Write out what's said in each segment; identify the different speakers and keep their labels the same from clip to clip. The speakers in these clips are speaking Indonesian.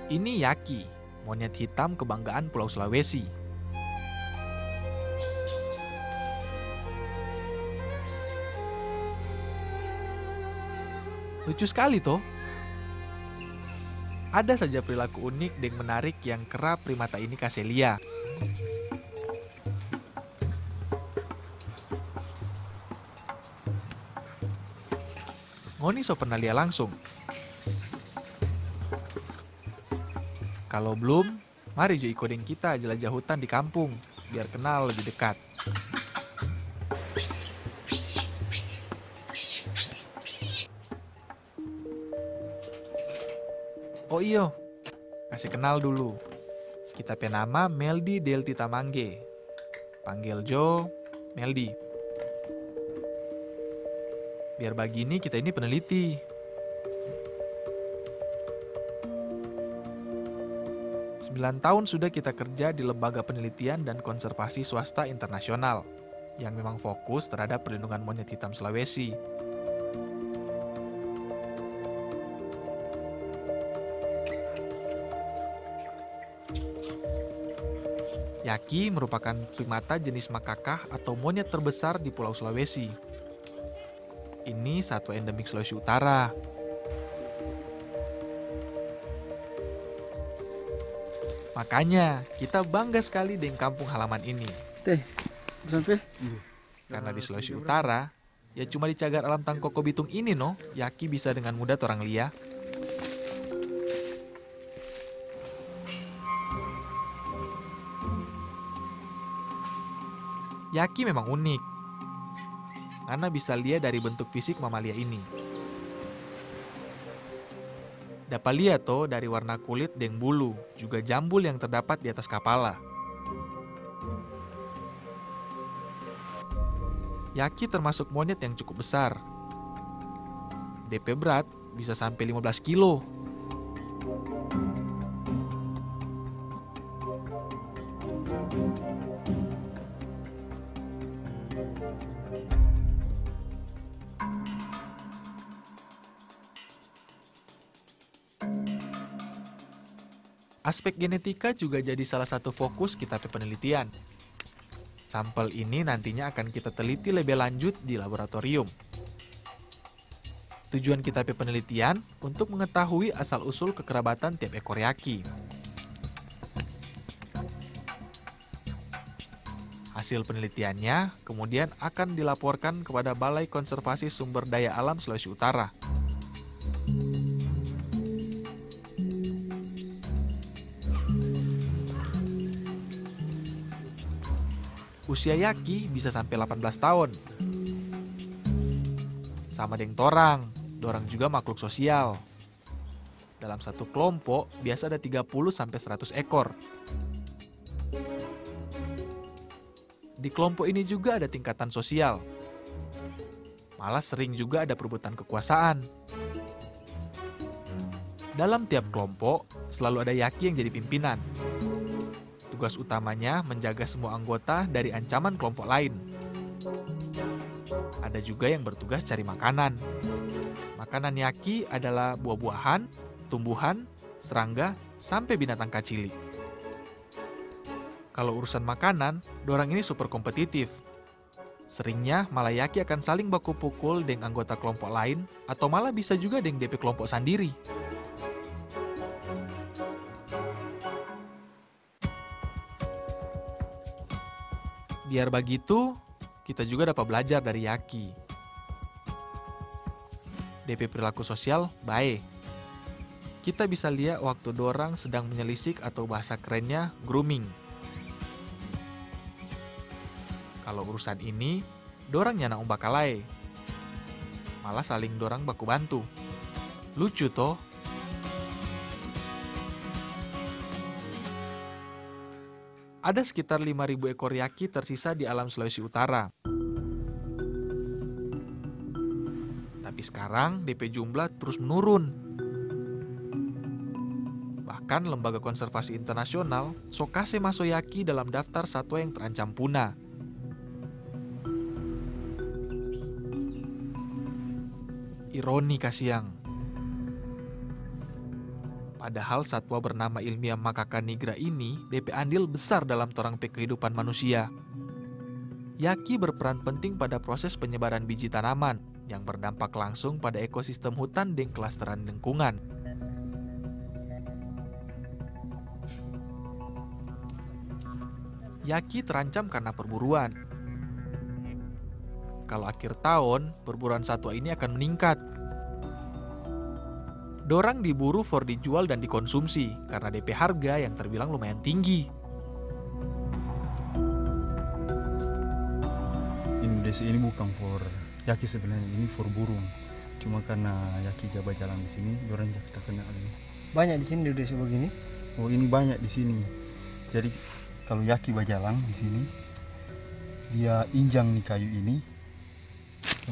Speaker 1: Ini Yaki, monyet hitam kebanggaan Pulau Sulawesi. Lucu sekali toh. Ada saja perilaku unik dan menarik yang kerap primata ini kasih lihat. Ngoni so pernah lihat langsung? Kalau belum, mari jo ikutin kita jelajah hutan di kampung, biar kenal lebih dekat. Oh iyo, kasih kenal dulu. Kita penama Meldi Delti Tamangge. Panggil Jo, Meldi. Biar begini kita ini peneliti. 9 tahun sudah kita kerja di Lembaga Penelitian dan Konservasi Swasta Internasional yang memang fokus terhadap perlindungan monyet hitam Sulawesi. Yaki merupakan primata jenis makakah atau monyet terbesar di Pulau Sulawesi. Ini satwa endemik Sulawesi Utara. Makanya kita bangga sekali dengan kampung halaman ini. Karena di Sulawesi Utara, ya cuma di cagar alam Tangkoko Bitung ini no, Yaki bisa dengan mudah orang lihat. Yaki memang unik, karena bisa lihat dari bentuk fisik mamalia ini. Dapat lihat toh dari warna kulit dan bulu, juga jambul yang terdapat di atas kepala. Yaki termasuk monyet yang cukup besar. DP berat bisa sampai 15 kilo. Aspek genetika juga jadi salah satu fokus kita penelitian. Sampel ini nantinya akan kita teliti lebih lanjut di laboratorium. Tujuan kita penelitian untuk mengetahui asal-usul kekerabatan tiap ekor Yaki. Hasil penelitiannya kemudian akan dilaporkan kepada Balai Konservasi Sumber Daya Alam Sulawesi Utara. Usia Yaki bisa sampai 18 tahun. Sama dengan dorang juga makhluk sosial. Dalam satu kelompok biasa ada 30-100 ekor. Di kelompok ini juga ada tingkatan sosial. Malah sering juga ada perebutan kekuasaan. Dalam tiap kelompok selalu ada Yaki yang jadi pimpinan. Tugas utamanya menjaga semua anggota dari ancaman kelompok lain. Ada juga yang bertugas cari makanan. Makanan Yaki adalah buah-buahan, tumbuhan, serangga, sampai binatang kacili. Kalau urusan makanan, dorang ini super kompetitif. Seringnya malah Yaki akan saling baku pukul dengan anggota kelompok lain, atau malah bisa juga dengan DP kelompok sendiri. Biar begitu, kita juga dapat belajar dari Yaki. DP perilaku sosial baik. Kita bisa lihat waktu dorang sedang menyelisik atau bahasa kerennya grooming. Kalau urusan ini, dorang nyana umbakalai. Malah saling dorang baku bantu. Lucu toh? Ada sekitar 5.000 ekor Yaki tersisa di alam Sulawesi Utara. Tapi sekarang DP jumlah terus menurun. Bahkan Lembaga Konservasi Internasional sokase masuk Yaki dalam daftar satwa yang terancam punah. Ironi kasiang. Padahal satwa bernama ilmiah Macaca nigra ini DP andil besar dalam torang pe kehidupan manusia. Yaki berperan penting pada proses penyebaran biji tanaman yang berdampak langsung pada ekosistem hutan dan kelestarian lingkungan. Yaki terancam karena perburuan. Kalau akhir tahun, perburuan satwa ini akan meningkat. Dorang diburu for dijual dan dikonsumsi karena DP harga yang terbilang lumayan tinggi.
Speaker 2: Desi ini bukan for Yaki sebenarnya, ini for burung. Cuma karena Yaki jaga jalan di sini, orang kita kenal ini.
Speaker 3: Banyak di sini di desa begini?
Speaker 2: Oh, ini banyak di sini. Jadi kalau Yaki berjalan di sini, dia injang nih kayu ini.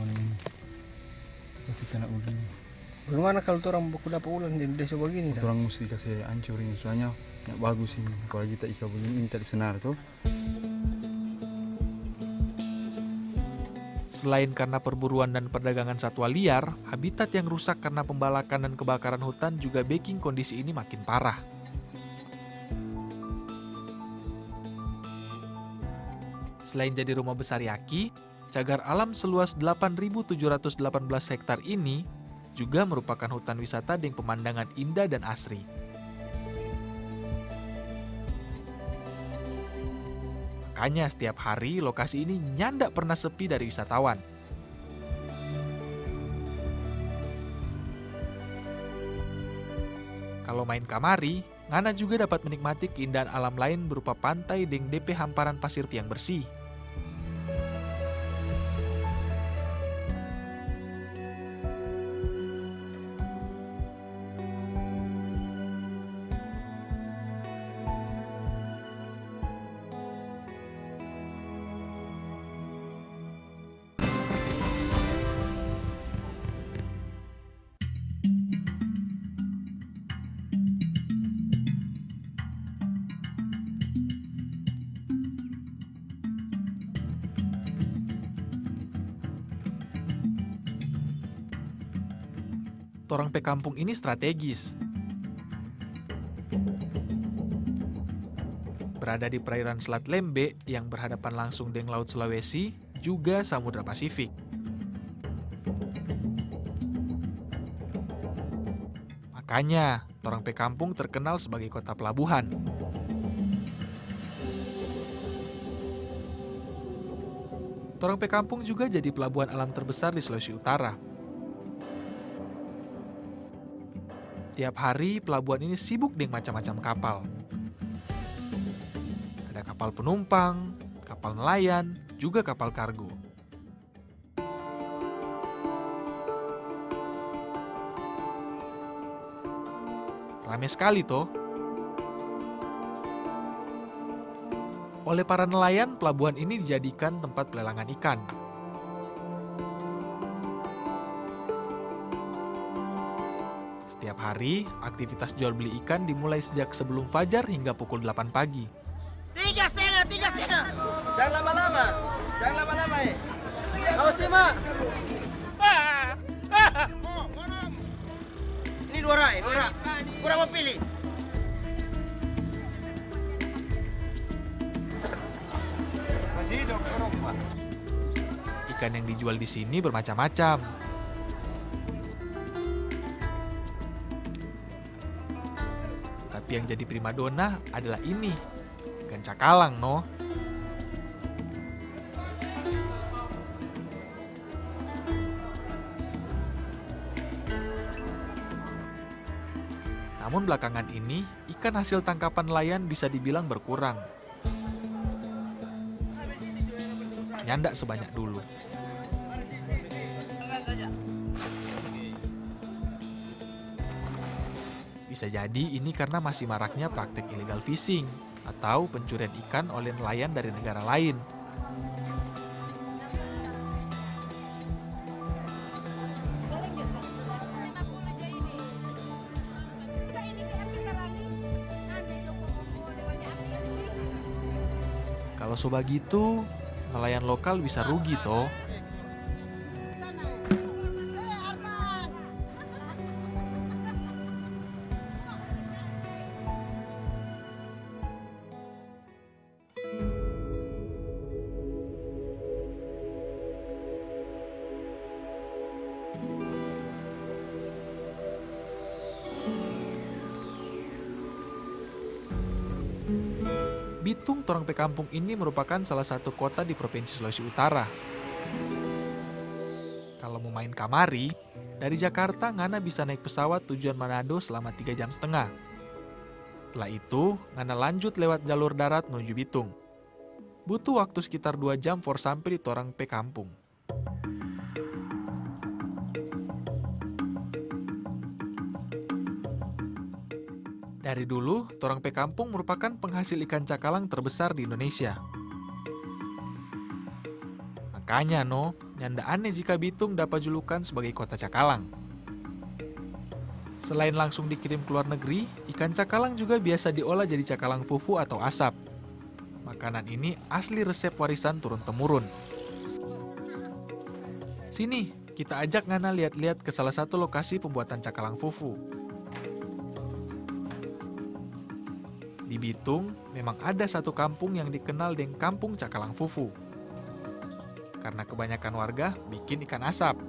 Speaker 2: Ini. Tapi kena ulang.
Speaker 3: Bagaimana kalau orang baku dapat ulang di desa begini?
Speaker 2: Orang mesti kasih hancurin, soalnya nggak bagus ini. Kalau kita ikan begini, ini tadi senar tuh.
Speaker 1: Selain karena perburuan dan perdagangan satwa liar, habitat yang rusak karena pembalakan dan kebakaran hutan juga bikin kondisi ini makin parah. Selain jadi rumah besar Yaki, cagar alam seluas 8.718 hektar ini juga merupakan hutan wisata dengan pemandangan indah dan asri. Makanya setiap hari lokasi ini nyandak pernah sepi dari wisatawan. Kalau main kamari, Ngana juga dapat menikmati keindahan alam lain berupa pantai dengan DP hamparan pasir yang bersih. Torang pe kampung ini strategis. Berada di perairan Selat Lembe yang berhadapan langsung dengan Laut Sulawesi, juga Samudra Pasifik. Makanya, torang pe kampung terkenal sebagai kota pelabuhan. Torang pe kampung juga jadi pelabuhan alam terbesar di Sulawesi Utara. Tiap hari pelabuhan ini sibuk dengan macam-macam kapal. Ada kapal penumpang, kapal nelayan, juga kapal kargo. Ramai sekali toh. Oleh para nelayan, pelabuhan ini dijadikan tempat pelelangan ikan. Setiap hari, aktivitas jual beli ikan dimulai sejak sebelum fajar hingga pukul 8 pagi.
Speaker 4: 3,5. Jangan lama-lama. Jangan lama-lama ya. Awas ya, Mak. Ini 2 rak. Kurang mau pilih. Masih hidup, Pak.
Speaker 1: Ikan yang dijual di sini bermacam-macam. Tapi yang jadi primadona adalah ini, ikan cakalang, no. Namun belakangan ini, ikan hasil tangkapan nelayan bisa dibilang berkurang. Nyandak sebanyak dulu. Bisa jadi ini karena masih maraknya praktik illegal fishing atau pencurian ikan oleh nelayan dari negara lain. Kalau sobat gitu, nelayan lokal bisa rugi toh. Bitung Torang Pe Kampung ini merupakan salah satu kota di Provinsi Sulawesi Utara. Kalau mau main kamari, dari Jakarta Ngana bisa naik pesawat tujuan Manado selama 3,5 jam. Setelah itu, Ngana lanjut lewat jalur darat menuju Bitung. Butuh waktu sekitar 2 jam for sampai di Torang Pe Kampung. Dari dulu, Torang Pe Kampung merupakan penghasil ikan cakalang terbesar di Indonesia. Makanya nyanda aneh jika Bitung dapat julukan sebagai kota cakalang. Selain langsung dikirim ke luar negeri, ikan cakalang juga biasa diolah jadi cakalang fufu atau asap. Makanan ini asli resep warisan turun-temurun. Sini, kita ajak Ngana lihat-lihat ke salah satu lokasi pembuatan cakalang fufu. Di Bitung, memang ada satu kampung yang dikenal dengan Kampung Cakalang Fufu. Karena kebanyakan warga bikin ikan asap.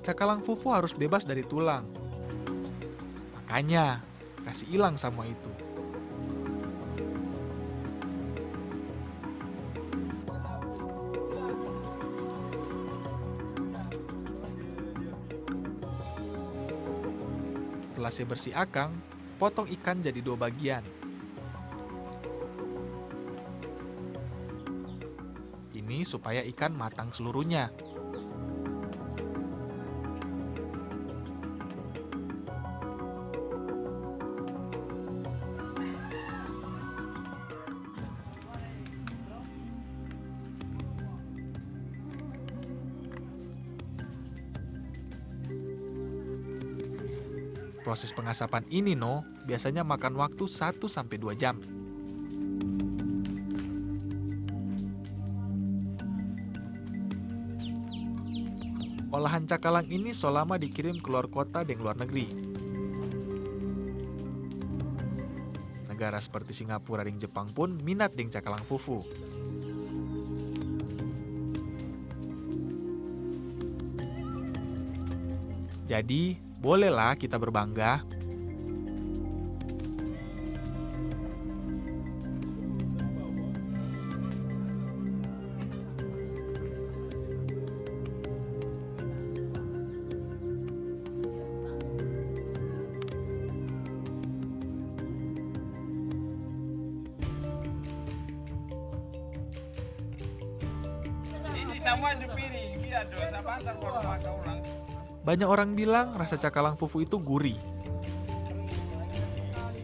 Speaker 1: Cakalang fufu harus bebas dari tulang. Makanya, kasih hilang semua itu. Setelah saya bersih akang, potong ikan jadi 2 bagian. Ini supaya ikan matang seluruhnya. Proses pengasapan ini biasanya makan waktu 1-2 jam. Olahan cakalang ini selama dikirim keluar kota dan luar negeri. Negara seperti Singapura dan Jepang pun minat dengan cakalang fufu. Jadi, bolehlah kita berbangga.
Speaker 4: Isi semua di piring, biar dosa bantar kalau makan ulang.
Speaker 1: Banyak orang bilang rasa cakalang fufu itu gurih.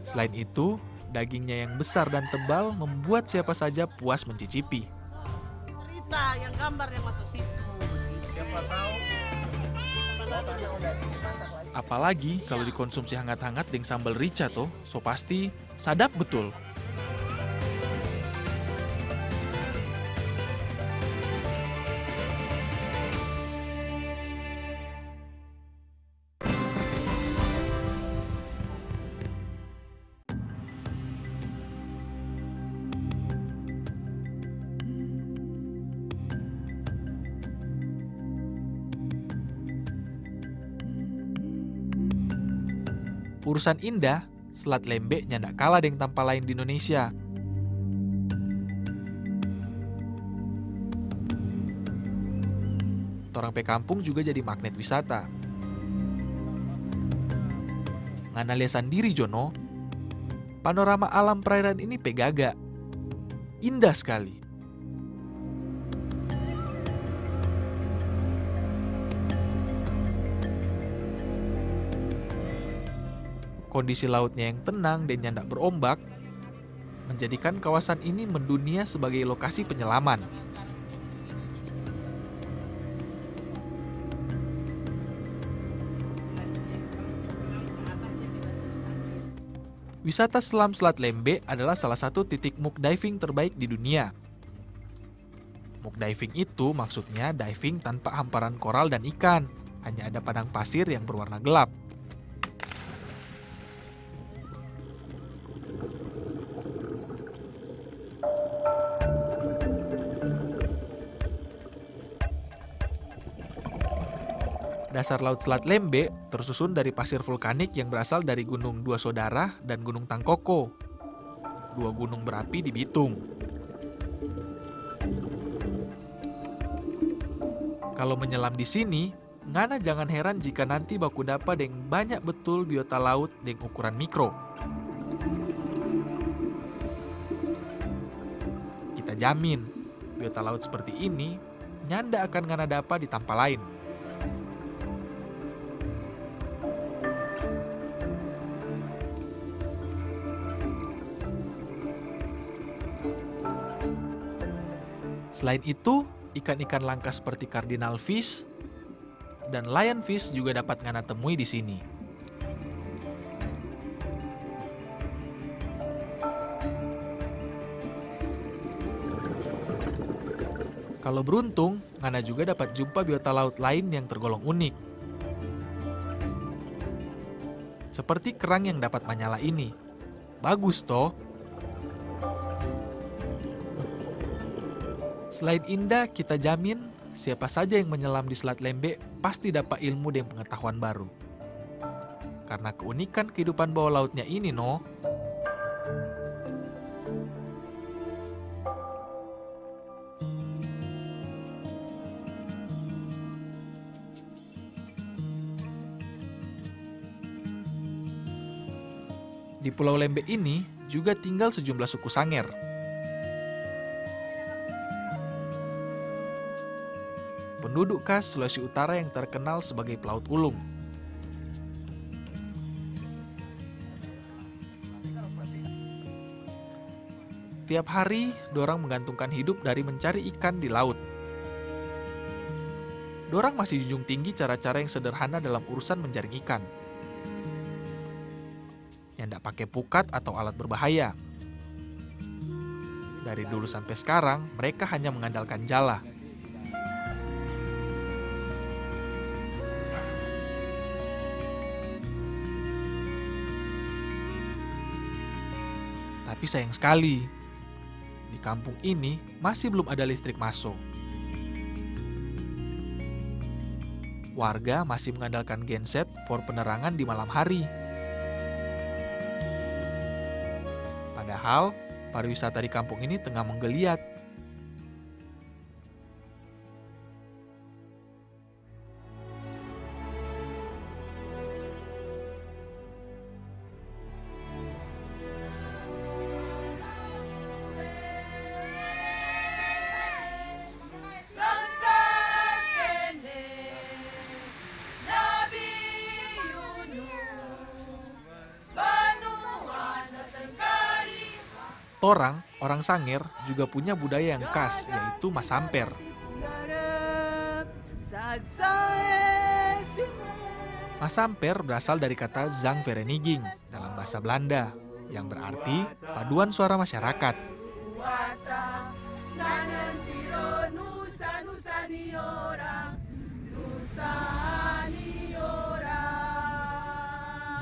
Speaker 1: Selain itu, dagingnya yang besar dan tebal membuat siapa saja puas mencicipi.
Speaker 5: Cerita yang gambar yang masuk situ.
Speaker 4: Siapa tahu.
Speaker 1: Apalagi kalau dikonsumsi hangat-hangat dengan sambal rica so pasti sadap betul. Urusan indah, Selat Lembe nyandak kalah dengan tempat lain di Indonesia. Torang Pe Kampung juga jadi magnet wisata. Ngana lihat sendiri Jono, panorama alam perairan ini pegaga. Indah sekali. Kondisi lautnya yang tenang dan nyandak berombak menjadikan kawasan ini mendunia sebagai lokasi penyelaman. Wisata selam Selat Lembe adalah salah satu titik muck diving terbaik di dunia. Muck diving itu maksudnya diving tanpa hamparan koral dan ikan, hanya ada padang pasir yang berwarna gelap. Dasar Laut Selat Lembe tersusun dari pasir vulkanik yang berasal dari Gunung Dua Saudara dan Gunung Tangkoko, dua gunung berapi di Bitung. Kalau menyelam di sini, ngana jangan heran jika nanti baku dapat yang banyak betul biota laut yang ukuran mikro. Kita jamin, biota laut seperti ini nyanda akan ngana dapat di tempat lain. Selain itu, ikan-ikan langka seperti cardinal fish dan lionfish juga dapat ngana temui di sini. Kalau beruntung, ngana juga dapat jumpa biota laut lain yang tergolong unik. Seperti kerang yang dapat menyala ini. Bagus toh? Selain indah, kita jamin siapa saja yang menyelam di Selat Lembe pasti dapat ilmu dan pengetahuan baru. Karena keunikan kehidupan bawah lautnya ini, no. Di Pulau Lembe ini juga tinggal sejumlah suku Sanger. Penduduk khas Sulawesi Utara yang terkenal sebagai pelaut ulung. Tiap hari, dorang menggantungkan hidup dari mencari ikan di laut. Dorang masih junjung tinggi cara-cara yang sederhana dalam urusan menjaring ikan. Yang tidak pakai pukat atau alat berbahaya. Dari dulu sampai sekarang, mereka hanya mengandalkan jala. Tapi sayang sekali, di kampung ini masih belum ada listrik masuk. Warga masih mengandalkan genset for penerangan di malam hari. Padahal, pariwisata di kampung ini tengah menggeliat. Torang, orang Sanger, juga punya budaya yang khas, yaitu masamper. Masamper berasal dari kata zang vereniging dalam bahasa Belanda, yang berarti paduan suara masyarakat.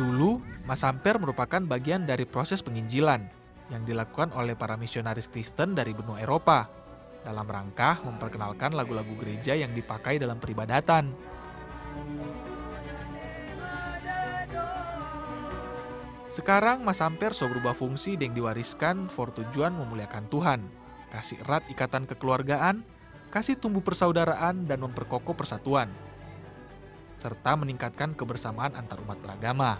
Speaker 1: Dulu, masamper merupakan bagian dari proses penginjilan yang dilakukan oleh para misionaris Kristen dari benua Eropa dalam rangka memperkenalkan lagu-lagu gereja yang dipakai dalam peribadatan. Sekarang masamper so berubah fungsi yang diwariskan for tujuan memuliakan Tuhan, kasih erat ikatan kekeluargaan, kasih tumbuh persaudaraan dan memperkokoh persatuan, serta meningkatkan kebersamaan antar umat beragama.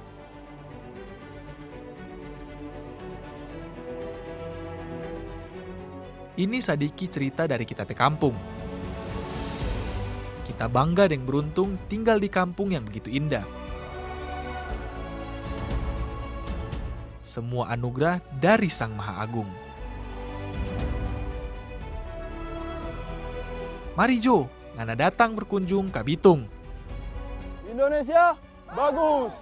Speaker 1: Ini sadiki cerita dari kita pe kampung. Kita bangga dan beruntung tinggal di kampung yang begitu indah. Semua anugerah dari Sang Maha Agung. Mari Jo, ngana datang berkunjung ke Bitung.
Speaker 2: Indonesia bagus.